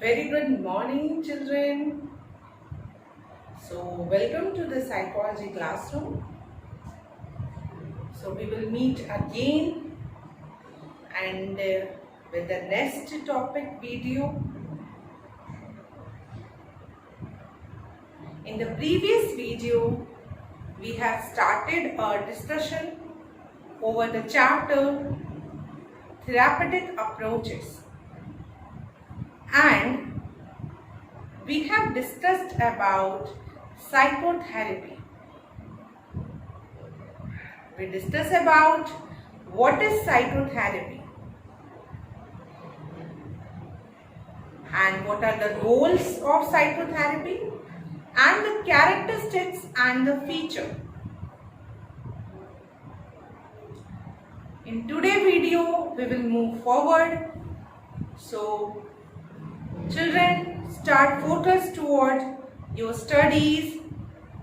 Very good morning, children. So, welcome to the psychology classroom. So, we will meet again and with the next topic video. In the previous video, we have started a discussion over the chapter Therapeutic Approaches, and we have discussed about psychotherapy. We discussed about what is psychotherapy and what are the roles of psychotherapy and the characteristics and the feature. In today's video, we will move forward. So, children, start focus toward your studies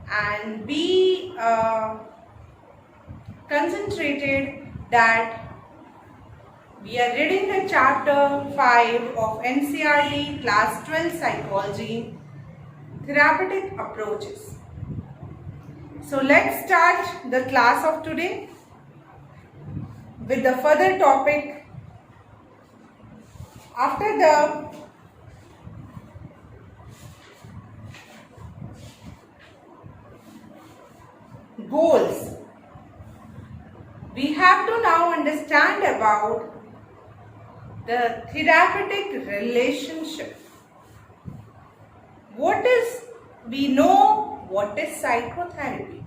and be concentrated that we are reading the chapter 5 of NCERT class 12 psychology, therapeutic approaches. So let's start the class of today with the further topic. After the goals, we have to now understand about the therapeutic relationship. We know what is psychotherapy.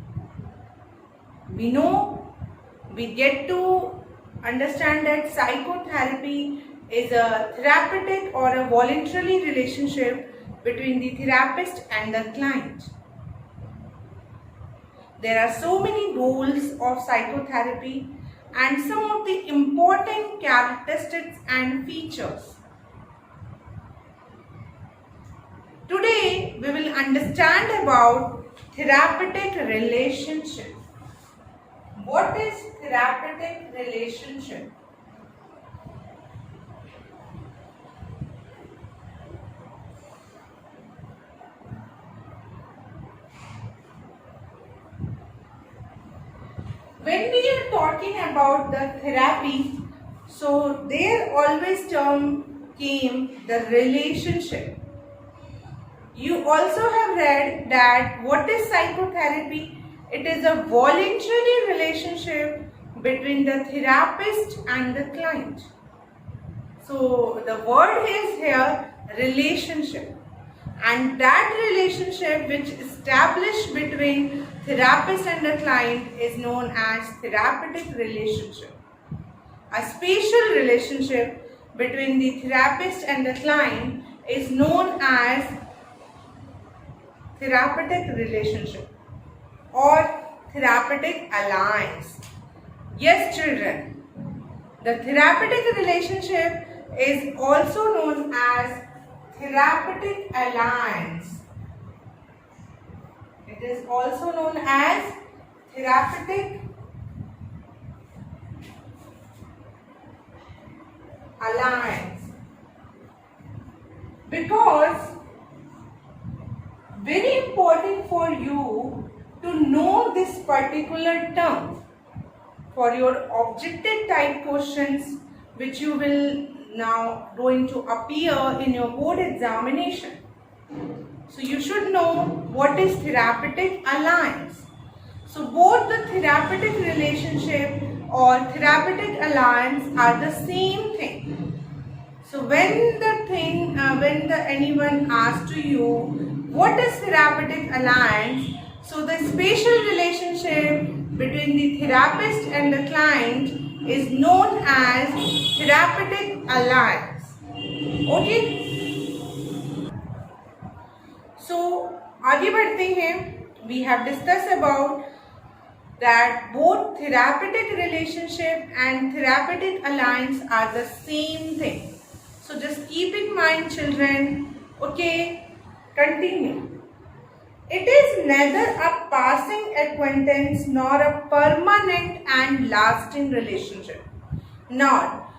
We get to understand that psychotherapy is a therapeutic or a voluntary relationship between the therapist and the client. There are so many goals of psychotherapy and some of the important characteristics and features. Today we will understand about therapeutic relationship. What is therapeutic relationship? When we are talking about the therapy, so there always term came the relationship. You also have read that what is psychotherapy? It is a voluntary relationship between the therapist and the client. So the word is here relationship, and that relationship which is established between therapist and the client is known as therapeutic relationship. A special relationship between the therapist and the client is known as therapeutic relationship or therapeutic alliance. Yes, children, the therapeutic relationship is also known as therapeutic alliance. It is also known as therapeutic alliance because very important for you to know this particular term for your objective type questions which you will now going to appear in your board examination. So you should know what is therapeutic alliance. So both the therapeutic relationship or therapeutic alliance are the same thing. So when anyone asks to you what is therapeutic alliance, so the special relationship between the therapist and the client is known as therapeutic alliance. Okay? So आगे बढ़ते हैं. We have discussed about that both therapeutic relationship and therapeutic alliance are the same thing. So just keep in mind, children. Okay, continue. It is neither a passing acquaintance nor a permanent and lasting relationship. Now,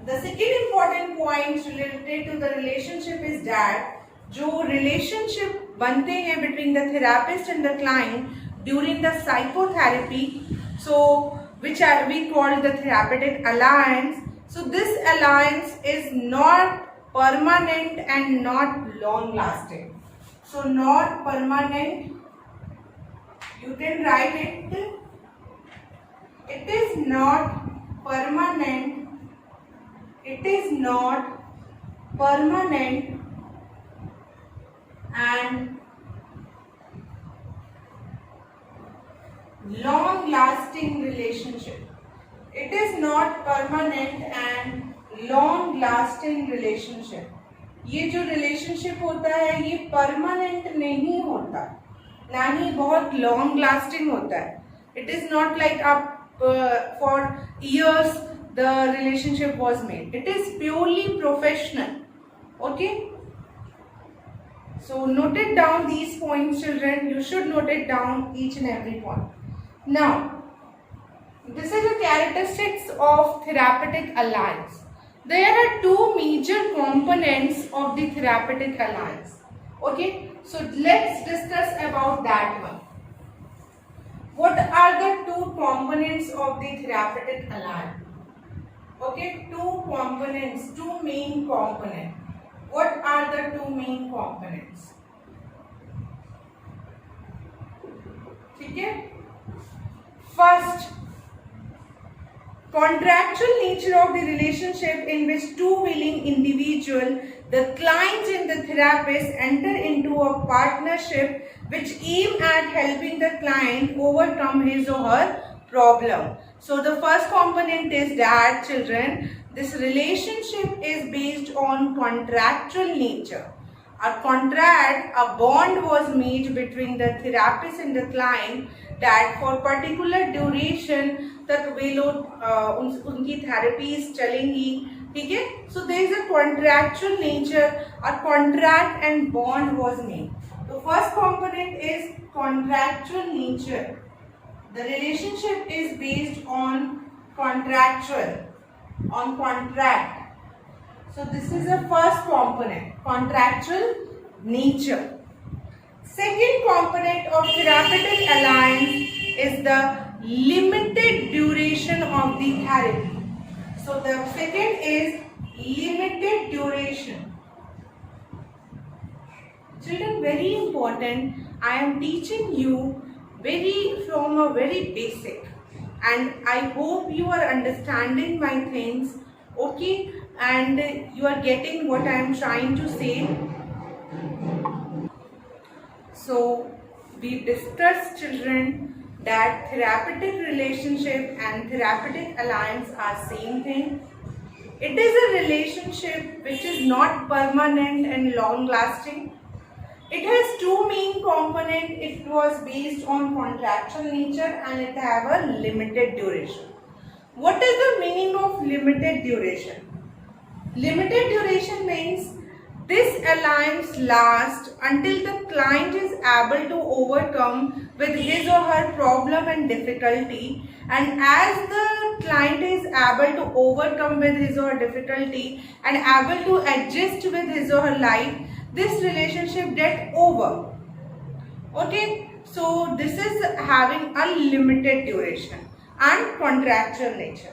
the second important point related to the relationship is that जो relationship बनते हैं between the therapist and the client during the psychotherapy, so which we call the therapeutic alliance. So this alliance is not permanent and not long lasting. So not permanent, you can write it. It is not permanent. It is not permanent and long lasting relationship. It is not permanent and long lasting relationship. ये जो relationship होता है ये permanent नहीं होता, ना ही बहुत long lasting होता है. इट इज नॉट लाइक आप for years the relationship was made. It is purely professional. Okay, so note it down these points, children. You should note it down each and every point. Now this is the characteristics of therapeutic alliance. There are two major components of the therapeutic alliance. Okay, so let's discuss about that one. What are the two components of the therapeutic alliance? Okay, two components, two main components. What are the two main components? ठीक है. First, contractual nature of the relationship in which two willing individuals, the client and the therapist, enter into a partnership which aim at helping the client overcome his or her problem. So the first component is that, children, this relationship is based on contractual nature. A contract, a bond was made between the therapist and the client that for particular duration तक वे लोग उनकी therapies चलेंगी. ठीक है. So there is a contractual nature, a contract and bond was made. तो first component is contractual nature. The relationship is based on contractual, on contract. So this is the first component, contractual nature. Second component of therapeutic alliance is the limited duration of the therapy. So the second is limited duration. Children, very important. I am teaching you from a very basic, and I hope you are understanding my things, okay, and you are getting what I am trying to say. So we discussed, children, that therapeutic relationship and therapeutic alliance are same thing. It is a relationship which is not permanent and long lasting. It has two main components. It was based on contractual nature and it have a limited duration. What is the meaning of limited duration? Limited duration means this alliance lasts until the client is able to overcome with his or her problem and difficulty, and as the client is able to overcome with his or her difficulty and able to adjust with his or her life, this relationship get over. Okay, so this is having a limited duration and contractual nature.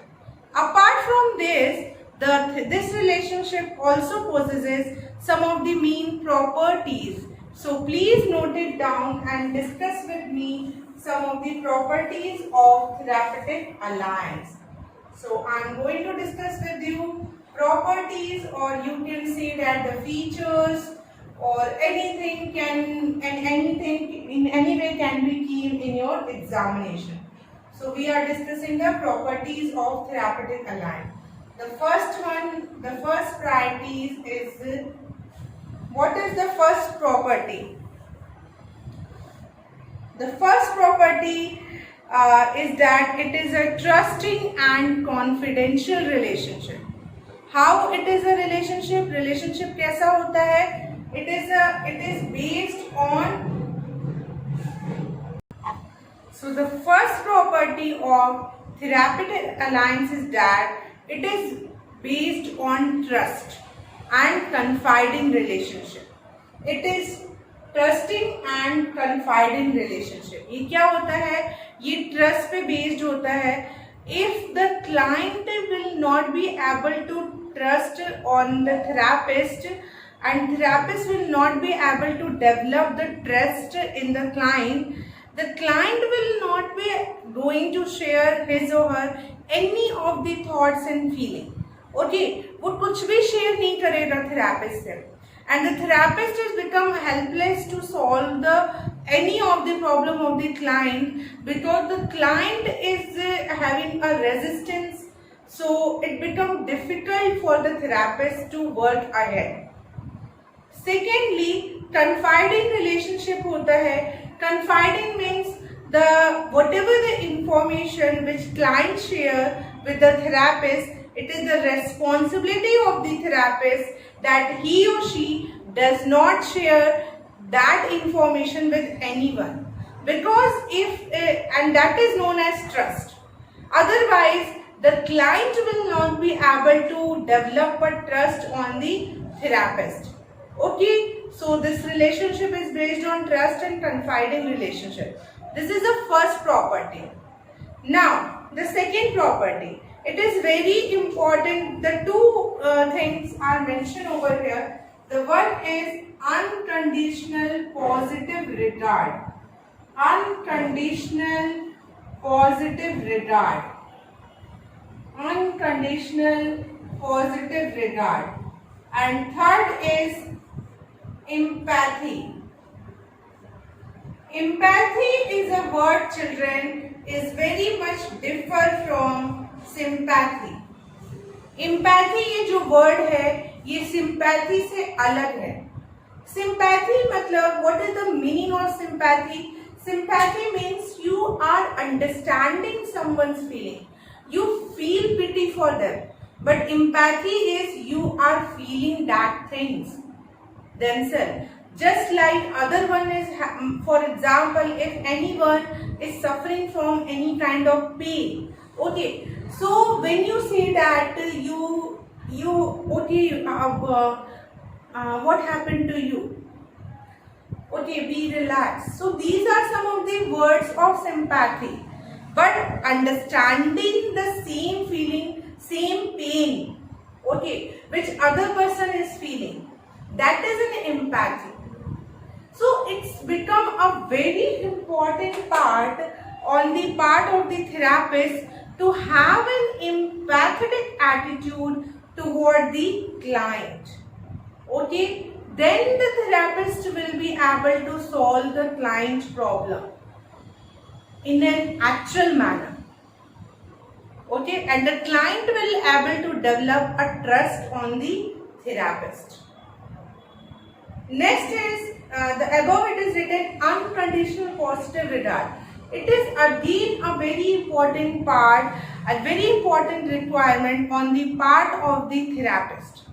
Apart from this, this relationship also possesses some of the main properties. So please note it down and discuss with me some of the properties of therapeutic alliance. So I am going to discuss with you properties, or you can say that the features, or anything in any way can be key in your examination. So we are discussing the properties of therapeutic alliance. The first priority is, what is the first property? The first property is that it is a trusting and confidential relationship. How it is a relationship? Relationship कैसा होता है? It is based on. So the first property of therapeutic alliance is that it is based on trust and confiding relationship. It is trusting and confiding relationship. ये क्या होता है? ये trust पे based होता है. If the client will not be able to trust on the therapist and therapist will not be able to develop the trust in the client will not be going to share his or her any of the thoughts and feeling. Okay, वो कुछ भी share नहीं करेगा therapist से, and the therapist has become helpless to solve the any of the problem of the client because the client is having a resistance, so it becomes difficult for the therapist to work ahead. Secondly, confiding relationship होता है. Confiding means the whatever the information which client share with the therapist, it is the responsibility of the therapist that he or she does not share that information with anyone, because and that is known as trust. Otherwise, the client will not be able to develop a trust on the therapist. Okay, so this relationship is based on trust and confiding relationship. This is the first property. Now, the second property. It is very important. The two things are mentioned over here. The one is unconditional positive regard. Unconditional positive regard. Unconditional positive regard. And third is empathy. Empathy is a word, children, is very much differ from sympathy. Empathy ये जो word है ये sympathy से अलग है. Sympathy मतलब what is the meaning of sympathy? Sympathy means you are understanding someone's feeling. You feel pity for them. But empathy is you are feeling that things themselves. Just like other one is, for example, if anyone is suffering from any kind of pain, okay, so when you say that what happened to you? Okay, be relaxed. So these are some of the words of sympathy. But understanding the same feeling, same pain, okay, which other person is feeling, that is an empathy. So it's become a very important part on the part of the therapist to have an empathetic attitude toward the client. Okay, then the therapist will be able to solve the client's problem in an actual manner. Okay, and the client will able to develop a trust on the therapist. Next is the above it is written unconditional positive regard. It is again a very important part, a very important requirement on the part of the therapist.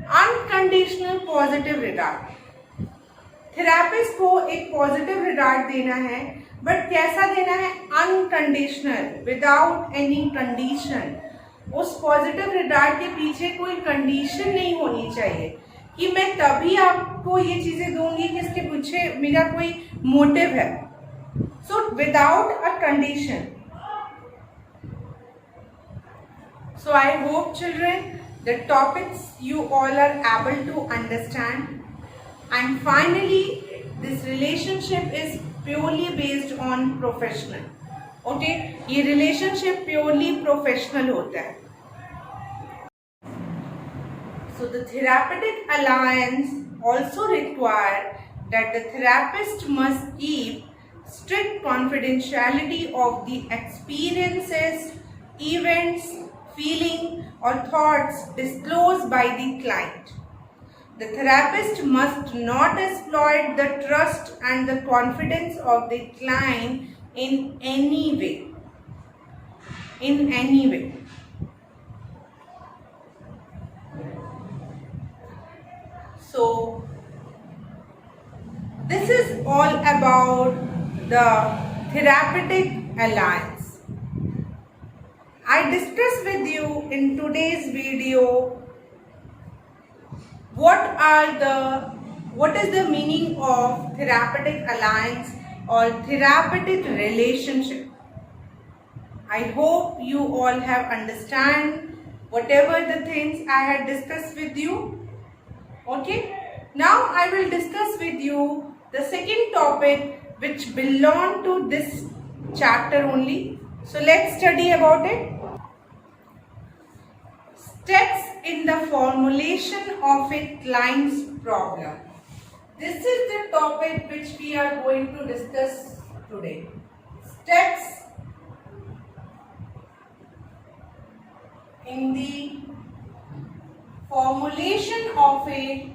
Unconditional positive regard. Therapist को एक positive regard देना है, but कैसा देना है? Unconditional, without any condition. उस positive regard के पीछे कोई कंडीशन नहीं होनी चाहिए कि मैं तभी आपको ये चीजें दूंगी कि इसके पीछे मेरा कोई मोटिव है. So without a condition. So I hope children the topics you all are able to understand. And finally, this relationship is purely based on professional. Okay, ये relationship purely professional होता है. So the therapeutic alliance also require that the therapist must keep strict confidentiality of the experiences, events, feeling or thoughts disclosed by the client. The therapist must not exploit the trust and the confidence of the client in any way. In any way. So, this is all about the therapeutic alliance. I discuss with you in today's video what is the meaning of therapeutic alliance or therapeutic relationship. I hope you all have understand whatever the things I had discussed with you. Okay. Now I will discuss with you the second topic which belong to this chapter only. So let's study about it. Steps in the formulation of a client's problem. This is the topic which we are going to discuss today. Steps in the formulation of a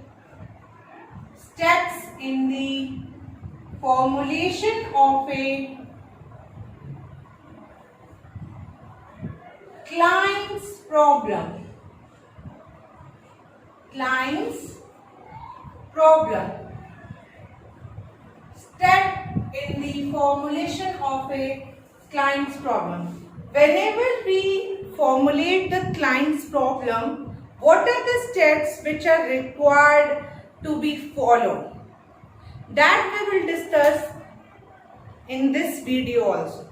client's problem. Step in the formulation of a client's problem. Whenever we formulate the client's problem, what are the steps which are required to be followed? That we will discuss in this video also.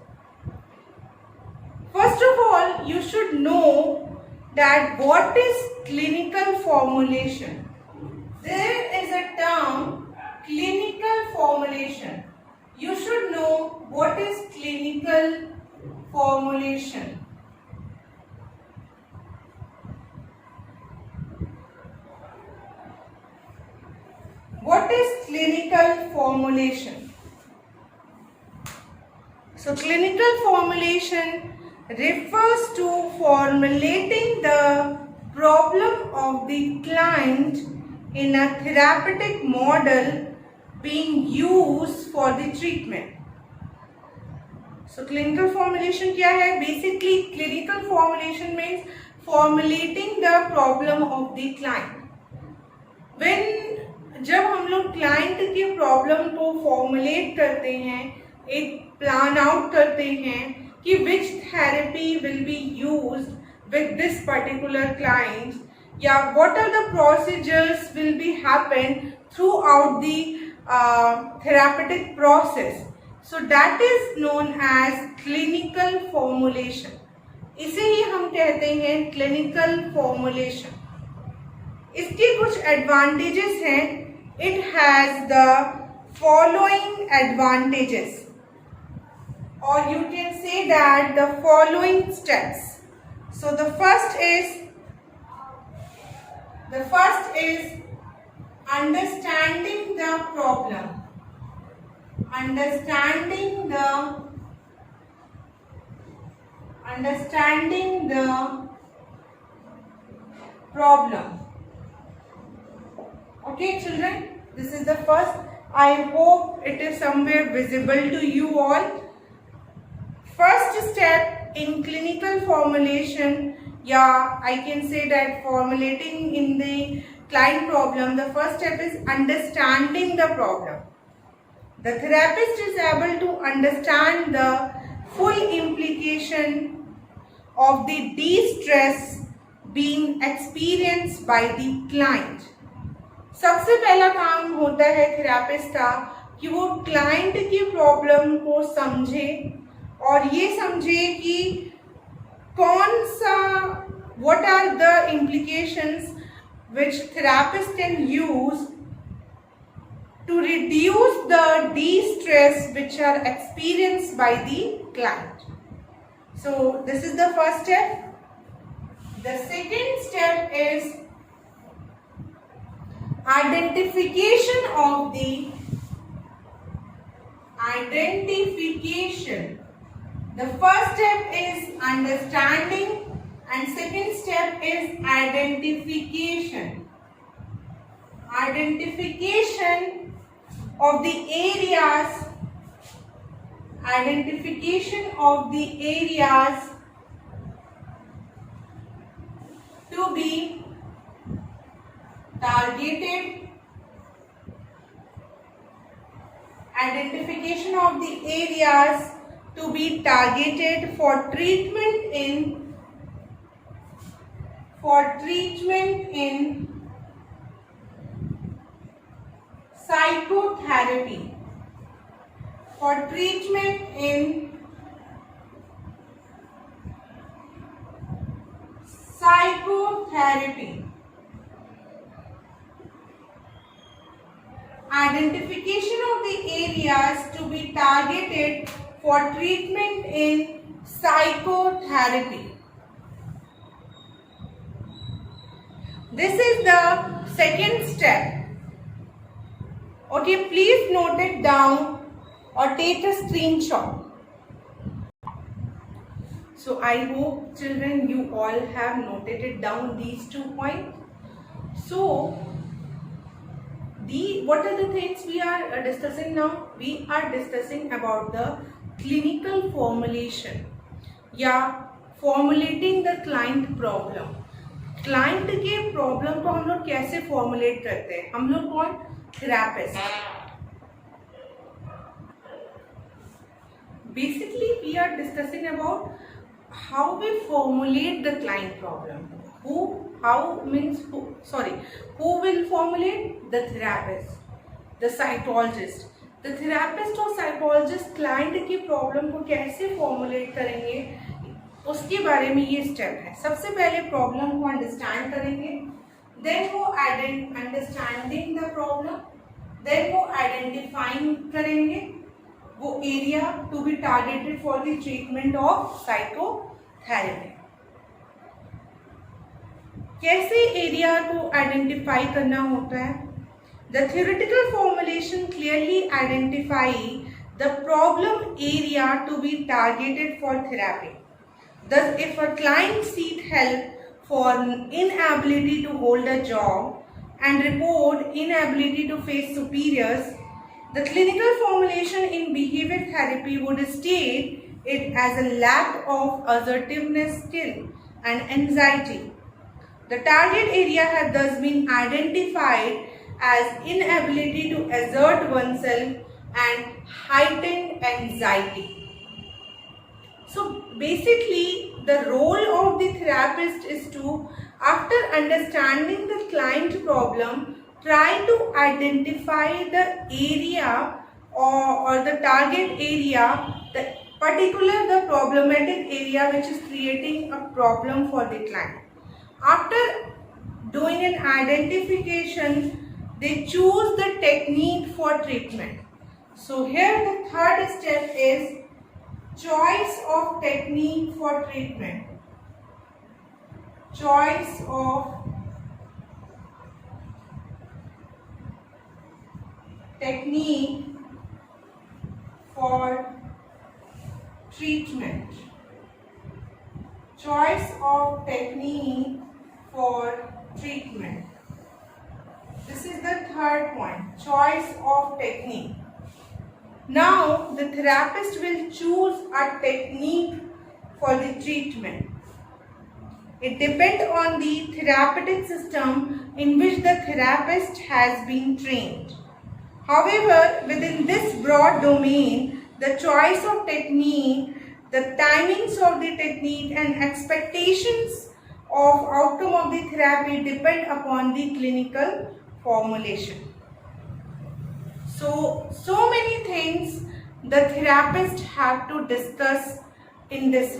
First of all, you should know that what is clinical formulation. There is a term, clinical formulation. You should know what is clinical formulation. What is clinical formulation? So, clinical formulation refers to formulating the problem of the client in a therapeutic model being used for the treatment. So clinical formulation क्या है? Basically clinical formulation means formulating the problem of the client. जब हम लोग client के problem को formulate करते हैं, एक प्लान आउट करते हैं कि which therapy will be used with this particular client, या what are the procedures will be happen throughout the therapeutic process, so that is known as clinical formulation. इसे ही हम कहते हैं क्लिनिकल फॉर्मुलेशन. इसके कुछ एडवांटेजेस हैं. It has the following advantages, or you can say that the following steps. So the first is understanding the problem. Understanding the problem. Okay children, this is the first. I hope it is somewhere visible to you all. First step in clinical formulation, I can say that formulating in the client problem, the first step is understanding the problem. The therapist is able to understand the full implication of the de-stress being experienced by the client. सबसे पहला काम होता है therapist का कि वो client की problem को समझे और ये समझे कि कौन सा what are the implications which therapist can use to reduce the de-stress which are experienced by the client. So this is the first step. The second step is identification. The first step is understanding and second step is identification. Identification of the areas to be targeted. Identification of the areas to be targeted for treatment in for treatment in psychotherapy. For treatment in psychotherapy. Identification of the areas to be targeted for treatment in psychotherapy. This is the second step. Okay, please note it down or take a screenshot. So I hope children you all have noted it down, these 2 points. So what are the things we are discussing now? We are discussing about the clinical formulation या formulating the client problem. Client के problem को हम लोग कैसे formulate करते हैं? हम लोग कौन? Therapist. Basically we are discussing about how we formulate the client problem. Who will formulate? The therapist, the psychologist. The therapist और psychologist क्लाइंट की प्रॉब्लम को कैसे फॉर्मुलेट करेंगे उसके बारे में ये स्टेप है. सबसे पहले प्रॉब्लम को अंडरस्टैंड करेंगे, देन वो अंडरस्टैंडिंग द प्रॉब्लम, देन वो आइडेंटिफाइंग करेंगे वो area to be targeted for the treatment of psychotherapy. कैसे एरिया को आइडेंटिफाई करना होता है? The theoretical formulation clearly identify the problem area to be targeted for therapy. Thus, if a client seeks help for inability to hold a job and report inability to face superiors, the clinical formulation in behavior therapy would state it as a lack of assertiveness skill and anxiety. The target area has thus been identified as inability to assert oneself and heightened anxiety. So basically the role of the therapist is to, after understanding the client problem, try to identify the area or the target area, the problematic area which is creating a problem for the client. After doing an identification, they choose the technique for treatment. So here the third step is choice of technique for treatment. Choice of technique for treatment. Choice of technique for treatment. This is the third point. Choice of technique. Now the therapist will choose a technique for the treatment. It depends on the therapeutic system in which the therapist has been trained. However, within this broad domain, the choice of technique, the timings of the technique and expectations of outcome of the therapy depend upon the clinical formulation. So many things the therapist have to discuss in this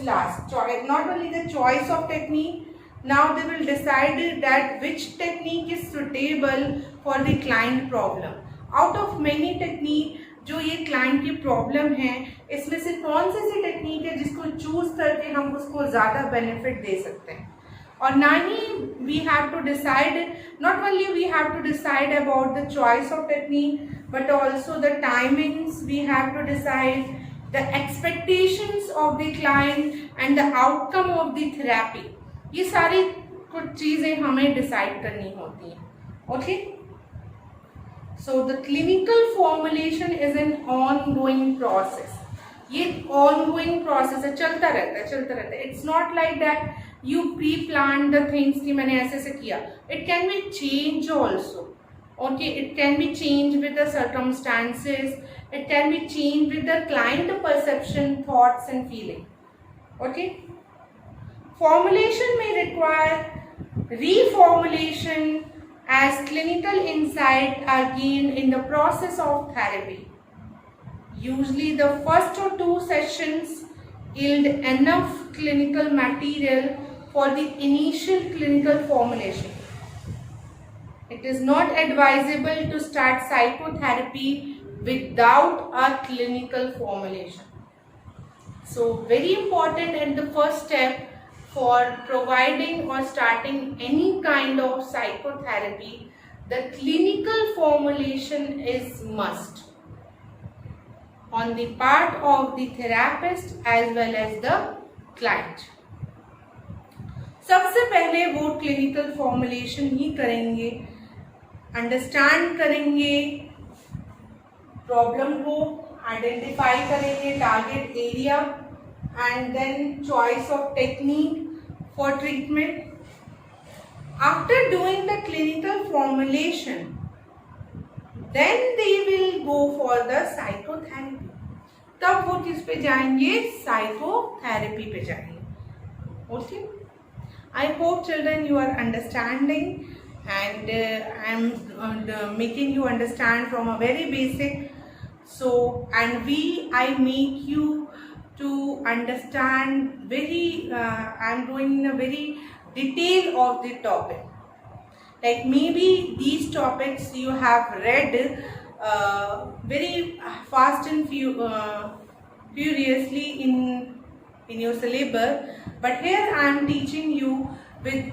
last choice. Not only the choice of technique, now they will decide that which technique is suitable for the client problem. Out of many technique जो ये client की problem है, इसमें से कौन सी technique है जिसको choose करके हम उसको ज़्यादा benefit दे सकते हैं. और ना ही we have to decide, not only we have to decide about the choice of technique, but also the timings we have to decide, the expectations of the client and the outcome of the therapy. ये सारी कुछ चीज़ें हमें decide करनी होती हैं. Okay? So the clinical formulation is an ongoing process. ये ongoing process है, चलता रहता है. It's not like that you pre-plan the things कि मैंने ऐसे से किया. It can be changed also. Okay, it can be changed with the circumstances. It can be changed with the client perception, thoughts and feeling. Okay. Formulation may require reformulation as clinical insight are gained in the process of therapy. Usually the first or two sessions yield enough clinical material for the initial clinical formulation. It is not advisable to start psychotherapy without a clinical formulation. So very important at the first step for providing or starting any kind of psychotherapy, the clinical formulation is must on the part of the therapist as well as the client. सबसे पहले वो clinical formulation ही करेंगे, understand करेंगे, problem को identify करेंगे, target area, and then choice of technique for treatment. After doing the clinical formulation, then they will go for the psychotherapy. तब वो किस पे जाएंगे? साइकोथेरेपी पे जाएंगे. Okay? I hope children you are understanding, and I am making you understand from a very basic. So, and I make you to understand very, I am going in a very detail of the topic. Like maybe these topics you have read very fast and furiously in your syllabus, but here I am teaching you with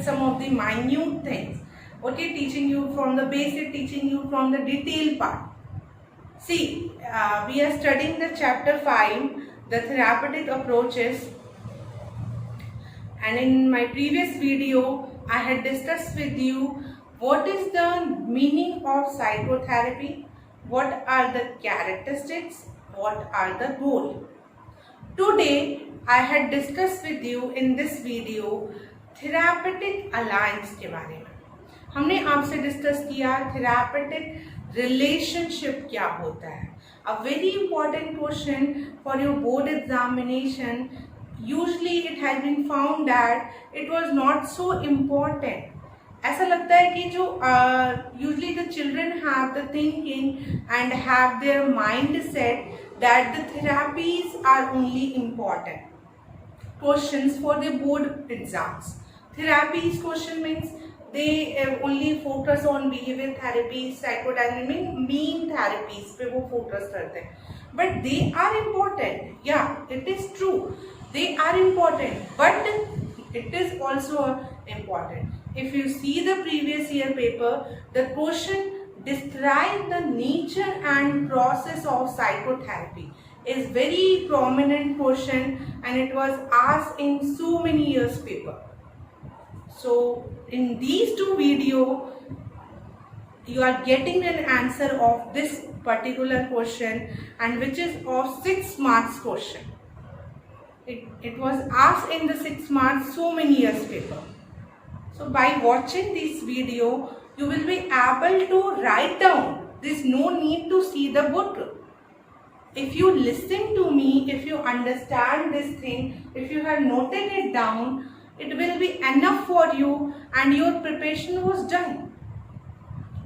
some of the minute things. Okay, teaching you from the basic, teaching you from the detailed part. See, we are studying the chapter 5, the therapeutic approaches, and in my previous video I had discussed with you what is the meaning of psychotherapy, what are the characteristics, what are the goals. Today I had discussed with you in this video therapeutic alliance के बारे में. हमने आपसे discuss किया therapeutic relationship क्या होता है. A very important question for your board examination. Usually it has been found that it was not so important. ऐसा लगता है कि जो usually the children have the thinking and have their mindset that the therapies are only important questions for the board exams. Therapies question means they only focus on behavior therapy, psychodynamic, mean therapies पे वो focus करते हैं. But they are important. Yeah, it is true. They are important, but it is also important. If you see the previous year paper, the question describe the nature and process of psychotherapy is very prominent question, and it was asked in so many years paper. So in these two videos, you are getting an answer of this particular question, and which is of 6 marks question. It was asked in the 6 marks so many years paper. So by watching this video, you will be able to write down. There is no need to see the book. If you listen to me, if you understand this thing, if you have noted it down, it will be enough for you and your preparation was done.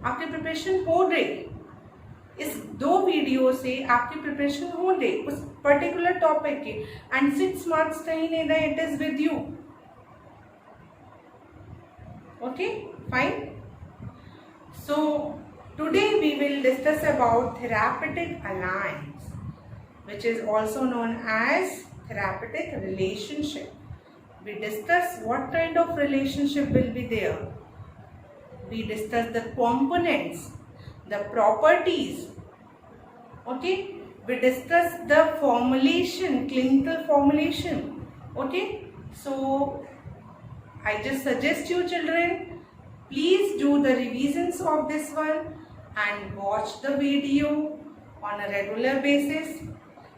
आपकी preparation हो गई. इस 2 video से आपकी preparation हो गई उस particular topic की, एंड 6 मार्क्स कहीं नहीं गए. It is with you. Okay, fine. So today we will discuss about therapeutic alliance, which is also known as therapeutic relationship. We discuss what kind of relationship will be there. We discuss the components, the properties. Okay, we discuss the formulation, clinical formulation. Okay, so I just suggest you children, please do the revisions of this one and watch the video on a regular basis.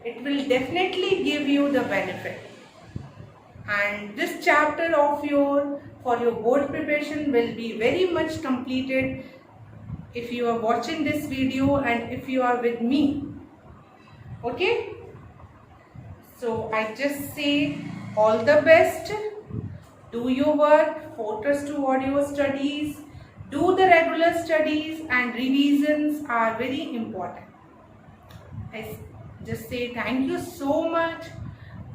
It will definitely give you the benefit. And this chapter of for your board preparation will be very much completed if you are watching this video and if you are with me. Okay, So I just say all the best. Do your work, focus toward your studies, do the regular studies, and revisions are very important. I just say thank you so much.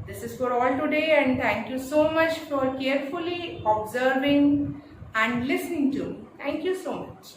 This is for all today, and thank you so much for carefully observing and listening to me. Thank you so much.